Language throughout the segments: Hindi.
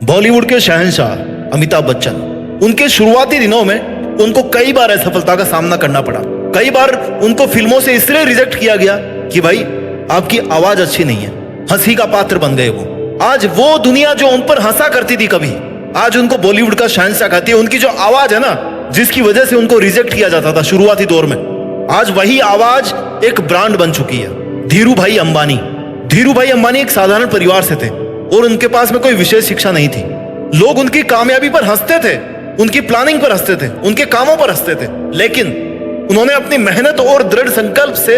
बॉलीवुड के शहंशाह अमिताभ बच्चन, उनके शुरुआती दिनों में उनको कई बार असफलता का सामना करना पड़ा। कई बार उनको फिल्मों से इसलिए रिजेक्ट किया गया कि भाई आपकी आवाज अच्छी नहीं है, हंसी का पात्र बन गए वो। आज वो दुनिया जो उन पर हंसा करती थी कभी, आज उनको बॉलीवुड का शहंशाह कहती है। उनकी जो आवाज है ना, जिसकी वजह से उनको रिजेक्ट किया जाता था शुरुआती दौर में, आज वही आवाज एक ब्रांड बन चुकी है। धीरू भाई अंबानी एक साधारण परिवार से थे और उनके पास में कोई विशेष शिक्षा नहीं थी। लोग उनकी कामयाबी पर हंसते थे, उनकी प्लानिंग पर हंसते थे, उनके कामों पर हंसते थे, लेकिन उन्होंने अपनी मेहनत और दृढ़ संकल्प से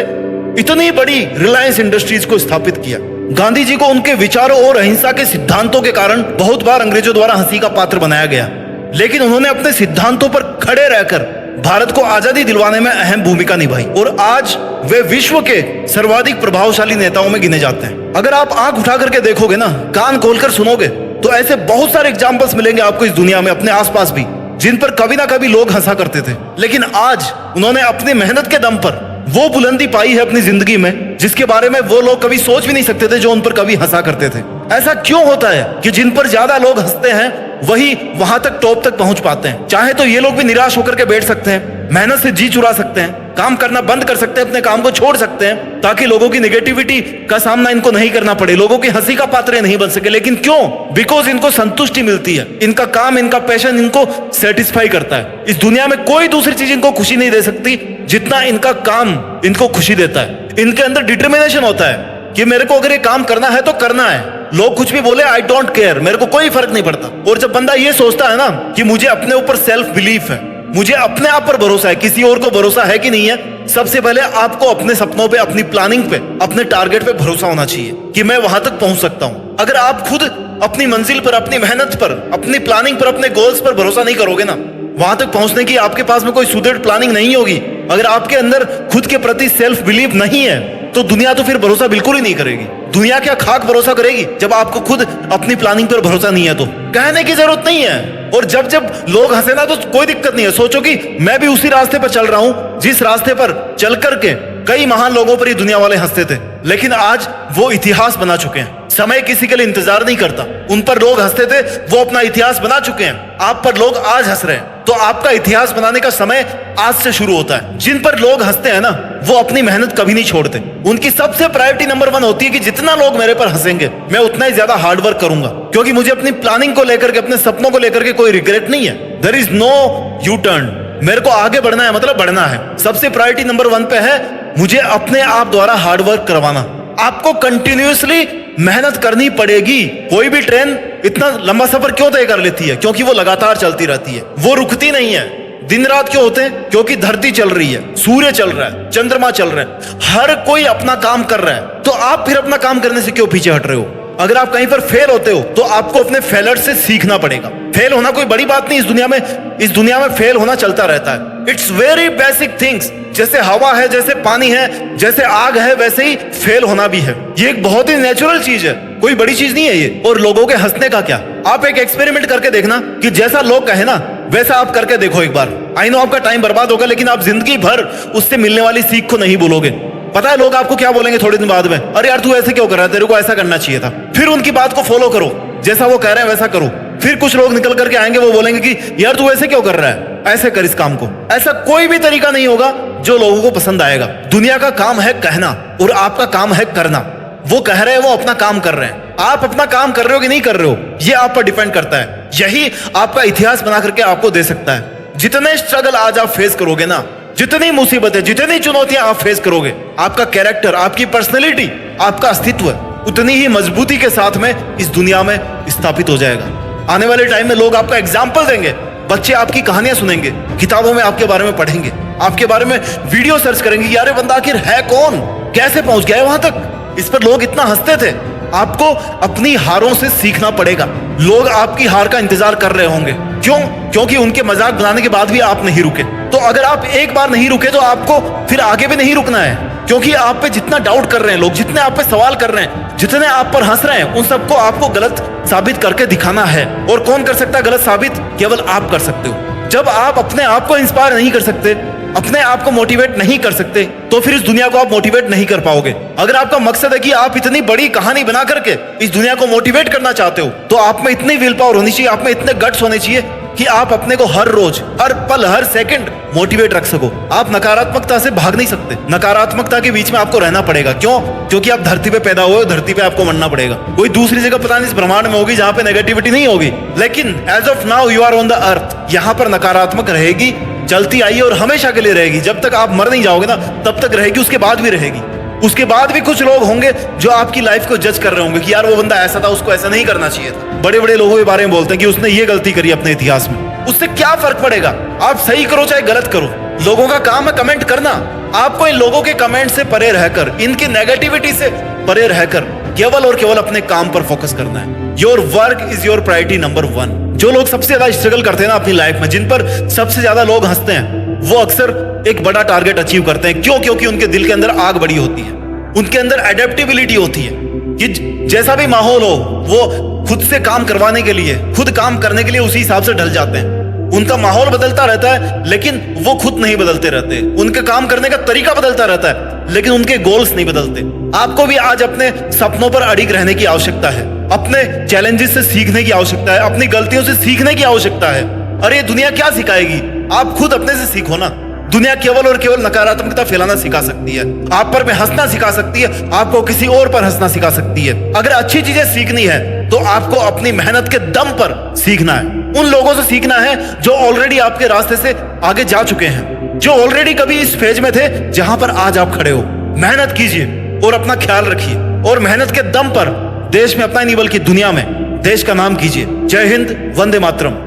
इतनी बड़ी रिलायंस इंडस्ट्रीज को स्थापित किया। गांधी जी को उनके विचारों और अहिंसा के सिद्धांतों के कारण बहुत बार अंग्रेजों द्वारा हंसी का पात्र बनाया गया, लेकिन उन्होंने अपने सिद्धांतों पर खड़े रहकर भारत को आजादी दिलवाने में अहम भूमिका निभाई और आज वे विश्व के सर्वाधिक प्रभावशाली नेताओं में गिने जाते हैं। अगर आप आंख उठा करके देखोगे ना, कान खोलकर सुनोगे, तो ऐसे बहुत सारे एग्जाम्पल्स मिलेंगे आपको इस दुनिया में, अपने आसपास भी, जिन पर कभी ना कभी लोग हंसा करते थे, लेकिन आज उन्होंने अपनी मेहनत के दम पर वो बुलंदी पाई है अपनी जिंदगी में जिसके बारे में वो लोग कभी सोच भी नहीं सकते थे, जो उन पर कभी हंसा करते थे। ऐसा क्यों होता है कि जिन पर ज्यादा लोग हंसते हैं वही वहां तक टॉप तक पहुंच पाते हैं? चाहे तो ये लोग भी निराश होकर के बैठ सकते हैं, मेहनत से जी चुरा सकते हैं, काम करना बंद कर सकते हैं, अपने काम को छोड़ सकते हैं ताकि लोगों की नेगेटिविटी का सामना इनको नहीं करना पड़े, लोगों की हंसी का पात्र नहीं बन सके। लेकिन क्यों? बिकॉज इनको संतुष्टि मिलती है, इनका काम, इनका पैशन इनको सेटिस्फाई करता है। इस दुनिया में कोई दूसरी चीज इनको खुशी नहीं दे सकती जितना इनका काम इनको खुशी देता है। इनके अंदर डिटर्मिनेशन होता है कि मेरे को अगर ये काम करना है तो करना है, लोग कुछ भी बोले आई डोंट केयर, मेरे को कोई फर्क नहीं पड़ता। और जब बंदा ये सोचता है ना कि मुझे अपने ऊपर सेल्फ बिलीफ है, मुझे अपने आप पर भरोसा है, किसी और को भरोसा है कि नहीं है, सबसे पहले आपको अपने सपनों पे, अपनी प्लानिंग पे, अपने टारगेट पे भरोसा होना चाहिए कि मैं वहां तक पहुंच सकता हूं। अगर आप खुद अपनी मंजिल पर, अपनी मेहनत पर, अपनी प्लानिंग पर, अपने गोल्स पर भरोसा नहीं करोगे ना, वहां तक पहुंचने की आपके पास में कोई सुदृढ़ प्लानिंग नहीं होगी, अगर आपके अंदर खुद के प्रति सेल्फ बिलीफ नहीं है, तो दुनिया तो फिर भरोसा बिल्कुल ही नहीं करेगी। दुनिया क्या खाक भरोसा करेगी जब आपको खुद अपनी प्लानिंग पर भरोसा नहीं है? तो कहने की जरूरत नहीं है। और जब जब लोग हंसे ना, तो कोई दिक्कत नहीं है। सोचो कि मैं भी उसी रास्ते पर चल रहा हूं जिस रास्ते पर चल करके कई महान लोगों पर ही दुनिया वाले हंसते थे, लेकिन आज वो इतिहास बना चुके हैं। समय किसी के लिए इंतजार नहीं करता। उन पर लोग हंसते थे, वो अपना इतिहास बना चुके हैं। आप पर लोग आज हंस रहे हैं, तो आपका इतिहास बनाने का समय आज से शुरू होता है। जिन पर लोग हंसते हैं ना, वो अपनी मेहनत कभी नहीं छोड़ते। उनकी सबसे प्रायोरिटी नंबर 1 होती है कि जितना लोग मेरे पर हंसेंगे, मैं उतना ही ज्यादा हार्डवर्क करूंगा, क्योंकि मुझे अपनी प्लानिंग को लेकर के, अपने सपनों को लेकर के कोई रिग्रेट नहीं है। There is no U turn. मेरे को आगे बढ़ना है, मतलब बढ़ना है। सबसे प्रायोरिटी नंबर 1 पे है मुझे अपने आप द्वारा हार्डवर्क करवाना। आपको कंटिन्यूअसली मेहनत करनी पड़ेगी। कोई भी ट्रेन इतना लंबा सफर क्यों तय कर लेती है? क्योंकि वो लगातार चलती रहती है, वो रुकती नहीं है। दिन रात क्यों होते हैं? क्योंकि धरती चल रही है, सूर्य चल रहा है, चंद्रमा चल रहा है, हर कोई अपना काम कर रहा है। तो आप फिर अपना काम करने से क्यों पीछे हट रहे हो? अगर आप कहीं पर फेल होते हो तो आपको अपने फेलर से सीखना पड़ेगा। फेल होना कोई बड़ी बात नहीं इस दुनिया में। इस दुनिया में फेल होना चलता रहता है। It's very basic things. जैसे हवा है, जैसे पानी है, जैसे आग है, वैसे ही फेल होना भी है। ये एक बहुत ही नेचुरल चीज है, कोई बड़ी चीज नहीं है ये। और लोगों के हंसने का क्या? आप एक एक्सपेरिमेंट करके देखना कि जैसा लोग कहे ना वैसा आप करके देखो एक बार। आई नो आपका टाइम बर्बाद होगा, लेकिन आप जिंदगी भर उससे मिलने वाली सीख को नहीं भूलोगे। पता है लोग आपको क्या बोलेंगे थोड़े दिन बाद में? अरे यार तू ऐसे क्यों कर रहा है, तेरे को ऐसा करना चाहिए था। फिर उनकी बात को फॉलो करो, जैसा वो कह रहे हैं वैसा करो। फिर कुछ लोग निकल करके आएंगे, वो बोलेंगे कि यार तू ऐसे क्यों कर रहा है, ऐसे कर इस काम को। ऐसा कोई भी तरीका नहीं होगा जो लोगों को पसंद आएगा। दुनिया का काम है कहना और आपका काम है करना। वो कह रहे हैं, वो अपना काम कर रहे हैं, आप अपना काम कर रहे हो कि नहीं कर रहे हो, ये आप पर डिपेंड करता है। यही आपका इतिहास बना करके आपको दे सकता है। जितने स्ट्रगल आज आप फेस करोगे ना, जितनी मुसीबतें, जितनी चुनौतियां आप फेस करोगे, आपका कैरेक्टर, आपकी पर्सनैलिटी, आपका अस्तित्व उतनी ही मजबूती के साथ में इस दुनिया में स्थापित हो जाएगा। आने वाले टाइम में लोग आपका एग्जाम्पल देंगे, बच्चे आपकी कहानियां सुनेंगे, किताबों में आपके बारे में पढ़ेंगे, आपके बारे में वीडियो सर्च करेंगे कि यार ये बंदा आखिर है कौन, कैसे पहुंच गया है वहां तक, इस पर लोग इतना हंसते थे। आपको अपनी हारों से सीखना पड़ेगा। लोग आपकी हार का इंतजार कर रहे होंगे। क्यों? क्योंकि उनके मजाक बनाने के बाद भी आप नहीं रुके। तो अगर आप एक बार नहीं रुके तो आपको फिर आगे भी नहीं रुकना है, क्योंकि आप पे जितना डाउट कर रहे हैं लोग, जितने आप पे सवाल कर रहे हैं, जितने आप पर हंस रहे हैं, उन सबको आपको गलत साबित करके दिखाना है। और कौन कर सकता है गलत साबित? केवल आप कर सकते हो। जब आप अपने आप को इंस्पायर नहीं कर सकते अपने आप को मोटिवेट नहीं कर सकते तो फिर इस दुनिया को आप मोटिवेट नहीं कर पाओगे। अगर आपका मकसद है कि आप इतनी बड़ी कहानी बना करके इस दुनिया को मोटिवेट करना चाहते हो तो आप में इतनी विल पावर होनी चाहिए, आप में इतने गट्स होने चाहिए कि आप अपने को हर रोज, हर पल, हर सेकंड मोटिवेट रख सको। आप नकारात्मकता से भाग नहीं सकते, नकारात्मकता के बीच में आपको रहना पड़ेगा। क्यों? क्योंकि आप धरती पे पैदा हुए हो, धरती पे आपको मरना पड़ेगा। कोई दूसरी जगह पता नहीं इस ब्रह्मांड में होगी जहां पे नेगेटिविटी नहीं होगी, लेकिन as of now you are on the earth. यहां पर नकारात्मक रहेगी, चलती आई और हमेशा के लिए रहेगी। जब तक आप मर नहीं जाओगे ना तब तक रहेगी, उसके बाद भी रहेगी। उसके बाद भी कुछ लोग होंगे जो आपकी लाइफ को जज कर रहे होंगे कि यार वो बंदा ऐसा था, उसको ऐसा नहीं करना चाहिए था। बड़े बड़े लोगों के बारे में बोलते हैं कि उसने ये गलती करी अपने इतिहास में। उससे क्या फर्क पड़ेगा? आप सही करो चाहे गलत करो, लोगों का काम है कमेंट करना। आपको इन लोगों के कमेंट से परे रहकर, इनकी नेगेटिविटी से परे रहकर केवल और केवल अपने काम पर फोकस करना है। Your work is your priority number 1। जो लोग सबसे ज्यादा स्ट्रगल करते हैं ना अपनी लाइफ में, जिन पर सबसे ज्यादा लोग हंसते हैं, वो अक्सर एक बड़ा टारगेट अचीव करते हैं। क्यों? क्योंकि उनके दिल के अंदर आग बड़ी होती है, उनके अंदर एडेप्टेबिलिटी होती है कि जैसा भी माहौल हो वो खुद से काम करवाने के लिए, खुद काम करने के लिए उसी हिसाब से ढल जाते हैं। उनका माहौल बदलता रहता है लेकिन वो खुद नहीं बदलते रहते। उनके काम करने का तरीका बदलता रहता है लेकिन उनके गोल्स नहीं बदलते। आपको भी आज अपने सपनों पर अड़िग रहने की आवश्यकता है, अपने चैलेंजेस से सीखने की आवश्यकता है, अपनी गलतियों से सीखने की आवश्यकता है। अरे दुनिया क्या सिखाएगी? आप खुद अपने से सीखो ना। दुनिया केवल और केवल नकारात्मकता फैलाना सिखा सकती है, आप पर में हंसना सिखा सकती है, आपको किसी और पर हंसना सिखा सकती है। अगर अच्छी चीजें सीखनी है तो आपको अपनी मेहनत के दम पर सीखना है। उन लोगों से सीखना है जो ऑलरेडी आपके रास्ते से आगे जा चुके हैं, जो ऑलरेडी कभी इस फेज में थे जहां पर आज आप खड़े हो। मेहनत कीजिए और अपना ख्याल रखिए, और मेहनत के दम पर देश में अपना नहीं बल्कि दुनिया में देश का नाम कीजिए। जय हिंद, वंदे मातरम।